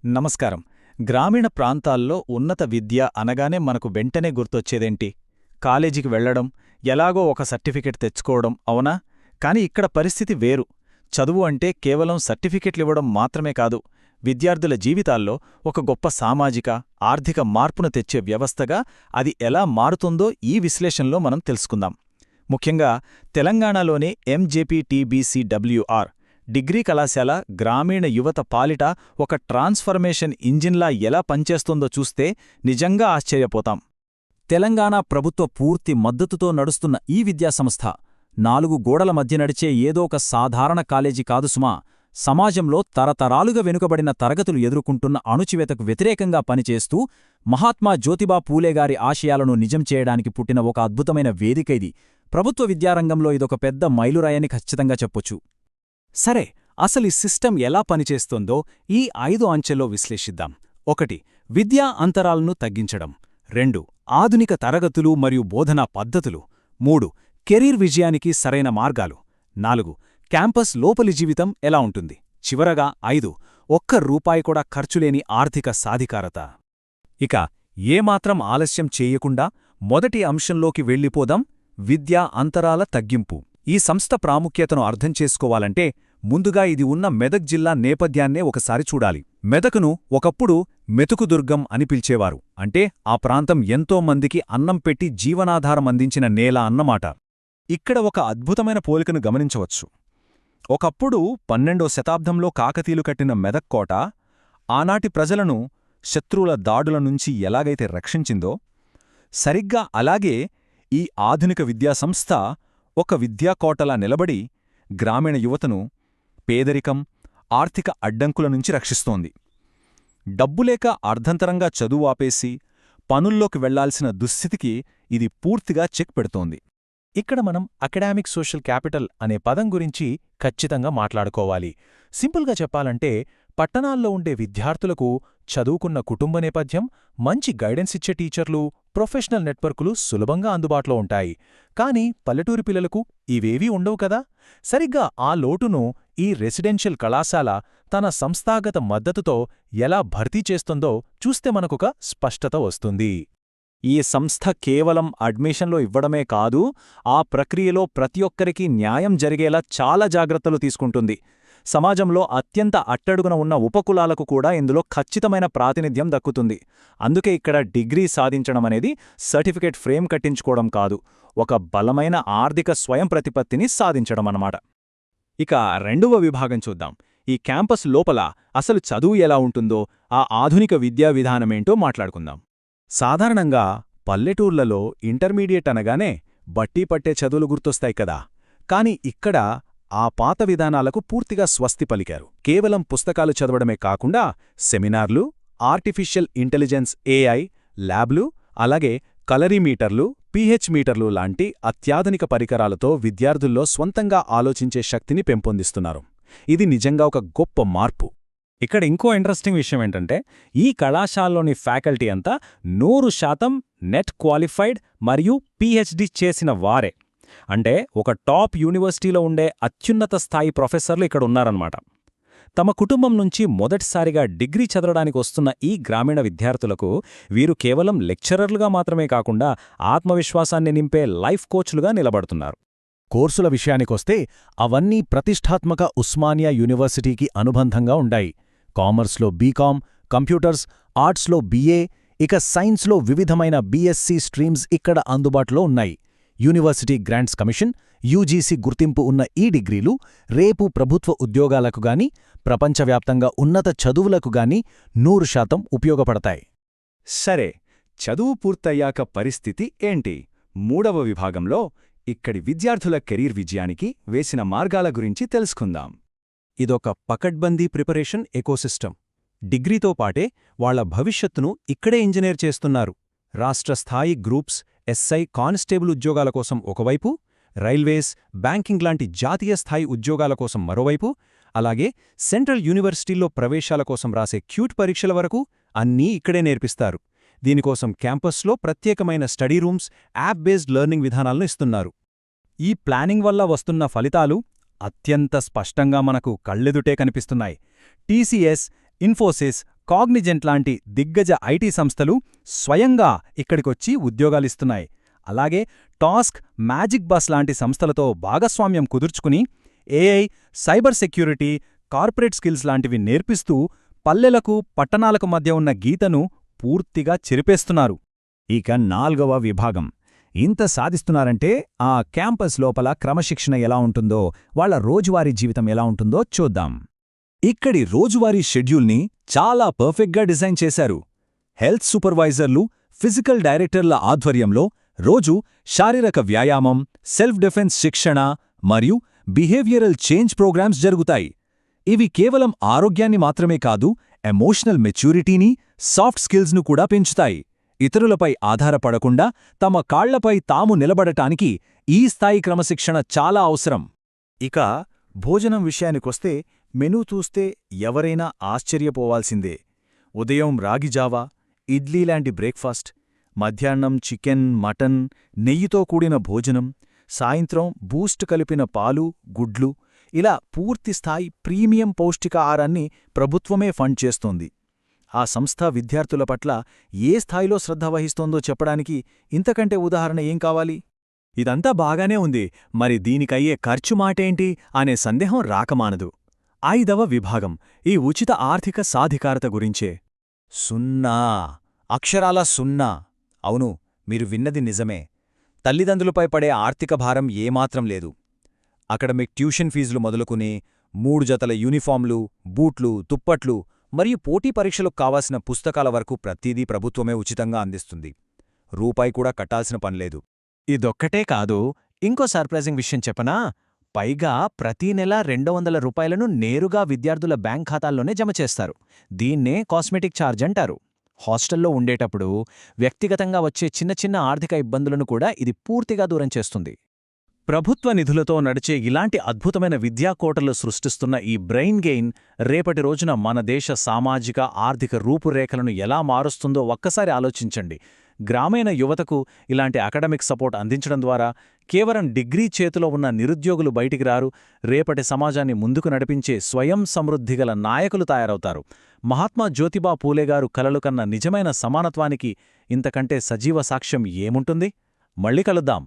నమస్కారం. గ్రామీణ ప్రాంతాల్లో ఉన్నత విద్య అనగానే మనకు వెంటనే గుర్తొచ్చేదేంటి? కాలేజీకి వెళ్లడం, ఎలాగో ఒక సర్టిఫికెట్ తెచ్చుకోవడం, అవునా? కాని ఇక్కడ పరిస్థితి వేరు. చదువు అంటే కేవలం సర్టిఫికెట్లివ్వడం మాత్రమే కాదు, విద్యార్థుల జీవితాల్లో ఒక గొప్ప సామాజిక, ఆర్థిక మార్పును తెచ్చే వ్యవస్థగా అది ఎలా మారుతుందో ఈ విశ్లేషణలో మనం తెలుసుకుందాం. ముఖ్యంగా తెలంగాణలోని ఎంజేపీటీబీసీడబ్ల్యూఆర్ డిగ్రీ కళాశాల గ్రామీణ యువత పాలిట ఒక ట్రాన్స్ఫర్మేషన్ ఇంజిన్లా ఎలా పనిచేస్తుందో చూస్తే నిజంగా ఆశ్చర్యపోతాం. తెలంగాణ ప్రభుత్వ పూర్తి మద్దతుతో నడుస్తున్న ఈ విద్యాసంస్థ 4 గోడల మధ్య నడిచే ఏదో ఒక సాధారణ కాలేజీ కాదు సుమా. సమాజంలో తరతరాలుగా వెనుకబడిన తరగతులు ఎదుర్కొంటున్న అణుచివేతకు వ్యతిరేకంగా పనిచేస్తూ మహాత్మా జ్యోతిబా పూలేగారి ఆశయాలను నిజం చేయడానికి పుట్టిన ఒక అద్భుతమైన వేదిక ఇది. ప్రభుత్వ విద్యారంగంలో ఇదొక పెద్ద మైలురాయని ఖచ్చితంగా చెప్పొచ్చు. సరే, అసలు ఈ సిస్టమ్ ఎలా పనిచేస్తోందో ఈ 5 అంచెల్లో విశ్లేషిద్దాం. 1. విద్యా అంతరాలను తగ్గించడం. 2. ఆధునిక తరగతులు మరియు బోధనా పద్ధతులు. 3. కెరీర్ విజయానికి సరైన మార్గాలు. 4. క్యాంపస్ లోపలి జీవితం ఎలా ఉంటుంది. చివరగా 5. ఒక్క రూపాయి కూడా ఖర్చులేని ఆర్థిక సాధికారత. ఇక ఏమాత్రం ఆలస్యం చేయకుండా మొదటి అంశంలోకి వెళ్ళిపోదాం: విద్యా అంతరాల తగ్గింపు. ఈ సంస్థ ప్రాముఖ్యతను అర్థం చేసుకోవాలంటే ముందుగా ఇది ఉన్న మెదక్ జిల్లా నేపథ్యాన్నే ఒకసారి చూడాలి. మెదకును ఒకప్పుడు మెతుకుదుర్గం అని పిలిచేవారు. అంటే ఆ ప్రాంతం ఎంతో మందికి అన్నం పెట్టి జీవనాధారం అందించిన నేల అన్నమాట. ఇక్కడ ఒక అద్భుతమైన పోలికను గమనించవచ్చు. ఒకప్పుడు 12వ శతాబ్దంలో కాకతీయులు కట్టిన మెదక్ కోట ఆనాటి ప్రజలను శత్రువుల దాడుల నుంచి ఎలాగైతే రక్షించిందో, సరిగ్గా అలాగే ఈ ఆధునిక విద్యాసంస్థ ఒక విద్యాకోటలా నిలబడి గ్రామీణ యువతను పేదరికం, ఆర్థిక అడ్డంకుల నుంచి రక్షిస్తోంది. డబ్బులేక అర్ధంతరంగా చదువు ఆపేసి పనుల్లోకి వెళ్లాల్సిన దుస్థితికి ఇది పూర్తిగా చెక్ పెడుతోంది. ఇక్కడ మనం అకాడమిక్ సోషల్ క్యాపిటల్ అనే పదం గురించి ఖచ్చితంగా మాట్లాడుకోవాలి. సింపుల్గా చెప్పాలంటే పట్టణాల్లో ఉండే విద్యార్థులకు చదువుకున్న కుటుంబ నేపథ్యం, మంచి గైడెన్స్ ఇచ్చే టీచర్లు, ప్రొఫెషనల్ నెట్వర్కులు సులభంగా అందుబాటులో ఉంటాయి. కానీ పల్లెటూరి పిల్లలకు ఇవేవీ ఉండవు కదా. సరిగ్గా ఆ లోటును ఈ రెసిడెన్షియల్ కళాశాల తన సంస్థాగత మద్దతుతో ఎలా భర్తీ చేస్తుందో చూస్తే మనకొక స్పష్టత వస్తుంది. ఈ సంస్థ కేవలం అడ్మిషన్లో ఇవ్వడమే కాదు, ఆ ప్రక్రియలో ప్రతి ఒక్కరికీ న్యాయం జరిగేలా చాలా జాగ్రత్తలు తీసుకుంటుంది. సమాజంలో అత్యంత అట్టడుగున ఉన్న ఉపకులాలకు కూడా ఇందులో ఖచ్చితమైన ప్రాతినిధ్యం దక్కుతుంది. అందుకే ఇక్కడ డిగ్రీ సాధించడమనేది సర్టిఫికేట్ ఫ్రేమ్ కట్టించుకోవడం కాదు, ఒక బలమైన ఆర్థిక స్వయం ప్రతిపత్తిని సాధించడమన్నమాట. ఇక 2వ విభాగం చూద్దాం. ఈ క్యాంపస్ లోపల అసలు చదువు ఎలా ఉంటుందో, ఆ ఆధునిక విద్యా విధానమేంటో మాట్లాడుకుందాం. సాధారణంగా పల్లెటూర్లలో ఇంటర్మీడియట్ అనగానే బట్టీ పట్టే చదువులు గుర్తొస్తాయి కదా. కాని ఇక్కడ ఆ పాత విధానాలకు పూర్తిగా స్వస్తి పలికారు. కేవలం పుస్తకాలు చదవడమే కాకుండా సెమినార్లు, ఆర్టిఫిషియల్ ఇంటెలిజెన్స్ ఏఐ ల్యాబ్లు, అలాగే కలరీమీటర్లు, పీహెచ్ మీటర్లు లాంటి అత్యాధునిక పరికరాలతో విద్యార్థుల్లో స్వంతంగా ఆలోచించే శక్తిని పెంపొందిస్తున్నారు. ఇది నిజంగా ఒక గొప్ప మార్పు. ఇక్కడ ఇంకో ఇంట్రెస్టింగ్ విషయం ఏంటంటే ఈ కళాశాలలోని ఫ్యాకల్టీ అంతా 100% నెట్ క్వాలిఫైడ్ మరియు పీహెచ్డీ చేసిన వారే. అంటే ఒక టాప్ యూనివర్సిటీలో ఉండే అత్యున్నత స్థాయి ప్రొఫెసర్లు ఇక్కడ ఉన్నారన్నమాట. తమ కుటుంబం నుంచి మొదటిసారిగా డిగ్రీ చదవడానికి వస్తున్న ఈ గ్రామీణ విద్యార్థులకు వీరు కేవలం లెక్చరర్లుగా మాత్రమే కాకుండా ఆత్మవిశ్వాసాన్ని నింపే లైఫ్ కోచ్లుగా నిలబడుతున్నారు. కోర్సుల విషయానికొస్తే అవన్నీ ప్రతిష్టాత్మక ఉస్మానియా యూనివర్సిటీకి అనుబంధంగా ఉండాయి. కామర్స్లో బీకామ్, కంప్యూటర్స్, ఆర్ట్స్లో బీఏ, ఇక సైన్స్లో వివిధమైన బీఎస్సీ స్ట్రీమ్స్ ఇక్కడ అందుబాటులో ఉన్నాయి. యూనివర్సిటీ గ్రాంట్స్ కమిషన్, యూజీసీ గుర్తింపు ఉన్న ఈ డిగ్రీలు రేపు ప్రభుత్వ ఉద్యోగాలకు గాని, ప్రపంచవ్యాప్తంగా ఉన్నత చదువులకు గాని 100% ఉపయోగపడతాయి. సరే, చదువు పూర్తయ్యాక పరిస్థితి ఏంటి? 3వ విభాగంలో ఇక్కడి విద్యార్థుల కెరీర్ విజయానికి వేసిన మార్గాల గురించి తెలుసుకుందాం. ఇదొక పకడ్బందీ ప్రిపరేషన్ ఎకోసిస్టమ్. డిగ్రీతో పాటే వాళ్ల భవిష్యత్తును ఇక్కడే ఇంజనీర్ చేస్తున్నారు. రాష్ట్రస్థాయి గ్రూప్స్, ఎస్ఐ, కానిస్టేబుల్ ఉద్యోగాల కోసం ఒకవైపు, రైల్వేస్, బ్యాంకింగ్ లాంటి జాతీయ స్థాయి ఉద్యోగాల కోసం మరోవైపు, అలాగే సెంట్రల్ యూనివర్సిటీల్లో ప్రవేశాల కోసం రాసే క్యూట్ పరీక్షల వరకు అన్నీ ఇక్కడే నేర్పిస్తారు. దీనికోసం క్యాంపస్లో ప్రత్యేకమైన study rooms, app based learning విధానాలను ఇస్తున్నారు. ఈ ప్లానింగ్ వల్ల వస్తున్న ఫలితాలు అత్యంత స్పష్టంగా మనకు కళ్ళెదుటే కనిపిస్తున్నాయి. టీసీఎస్, ఇన్ఫోసిస్, కాగ్నిజెంట్ లాంటి దిగ్గజ ఐటీ సంస్థలు స్వయంగా ఇక్కడికొచ్చి ఉద్యోగాలిస్తున్నాయి. అలాగే టాస్క్, మ్యాజిక్ బస్ లాంటి సంస్థలతో భాగస్వామ్యం కుదుర్చుకుని AI, cyber security, corporate skills లాంటివి నేర్పిస్తూ పల్లెలకు, పట్టణాలకు మధ్య ఉన్న గీతను పూర్తిగా చెరిపేస్తున్నారు. ఇక 4వ విభాగం. ఇంత సాధిస్తున్నారంటే ఆ క్యాంపస్ లోపల క్రమశిక్షణ ఎలా ఉంటుందో, వాళ్ల రోజువారీ జీవితం ఎలా ఉంటుందో చూద్దాం. ఇక్కడి రోజువారీ షెడ్యూల్ని చాలా పర్ఫెక్ట్గా డిజైన్ చేశారు. హెల్త్ సూపర్వైజర్లు, ఫిజికల్ డైరెక్టర్ల ఆధ్వర్యంలో రోజు శారీరక వ్యాయామం, సెల్ఫ్ డిఫెన్స్ శిక్షణ మరియు బిహేవియరల్ చేంజ్ ప్రోగ్రామ్స్ జరుగుతాయి. ఇవి కేవలం ఆరోగ్యాన్ని మాత్రమే కాదు, ఎమోషనల్ మెచ్యూరిటీని, సాఫ్ట్ స్కిల్స్ను కూడా పెంచుతాయి. ఇతరులపై ఆధారపడకుండా తమ కాళ్లపై తాము నిలబడటానికి ఈ స్థాయి క్రమశిక్షణ చాలా అవసరం. ఇక భోజనం విషయానికొస్తే మెనూ చూస్తే ఎవరైనా ఆశ్చర్యపోవాల్సిందే. ఉదయం రాగిజావా, ఇడ్లీ లాంటి బ్రేక్ఫాస్ట్, మధ్యాహ్నం చికెన్, మటన్, నెయ్యితో కూడిన భోజనం, సాయంత్రం బూస్ట్ కలిపిన పాలు, గుడ్లు, ఇలా పూర్తిస్థాయి ప్రీమియం పౌష్టికాహారాన్ని ప్రభుత్వమే ఫండ్ చేస్తోంది. ఆ సంస్థ విద్యార్థుల పట్ల ఏ స్థాయిలో శ్రద్ధ వహిస్తోందో చెప్పడానికి ఇంతకంటే ఉదాహరణ ఏం కావాలి? ఇదంతా బాగానే ఉంది, మరి దీనికయ్యే ఖర్చు మాటేంటి అనే సందేహం రాకమానదు. 5వ విభాగం ఈ ఉచిత ఆర్థిక సాధికారత గురించే. 0. అక్షరాల 0. అవును, మీరు విన్నది నిజమే. తల్లిదండ్రులపై పడే ఆర్థిక భారం ఏమాత్రం లేదు. అకాడమిక్ ట్యూషన్ ఫీజులు మొదలుకుని 3 జతల యూనిఫామ్లు, బూట్లు, దుప్పట్లు మరియు పోటీ పరీక్షలకు కావాల్సిన పుస్తకాల వరకు ప్రతిదీ ప్రభుత్వమే ఉచితంగా అందిస్తుంది. రూపాయి కూడా కట్టాల్సిన పనిలేదు. ఇదొక్కటే కాదు, ఇంకో సర్ప్రైజింగ్ విషయం చెప్పనా? పైగా ప్రతీ నెల 200 రూపాయలను నేరుగా విద్యార్థుల బ్యాంక్ ఖాతాల్లోనే జమ చేస్తారు. దీన్నే కాస్మెటిక్ ఛార్జ్ అంటారు. హాస్టల్లో ఉండేటప్పుడు వ్యక్తిగతంగా వచ్చే చిన్న చిన్న ఆర్థిక ఇబ్బందులను కూడా ఇది పూర్తిగా దూరం చేస్తుంది. ప్రభుత్వ నిధులతో నడిచే ఇలాంటి అద్భుతమైన విద్యాకోటలు సృష్టిస్తున్న ఈ బ్రెయిన్ గెయిన్ రేపటి రోజున మన దేశ సామాజిక, ఆర్థిక రూపురేఖలను ఎలా మారుస్తుందో ఒక్కసారి ఆలోచించండి. గ్రామీణ యువతకు ఇలాంటి అకాడమిక్ సపోర్ట్ అందించడం ద్వారా కేవలం డిగ్రీ చేతిలో ఉన్న నిరుద్యోగులు బయటికి రారు, రేపటి సమాజాన్ని ముందుకు నడిపించే స్వయం సమృద్ధిగల నాయకులు తయారవుతారు. మహాత్మా జ్యోతిబా పూలేగారు కలలు కన్న నిజమైన సమానత్వానికి ఇంతకంటే సజీవ సాక్ష్యం ఏముంటుంది? మళ్ళీ కలుద్దాం.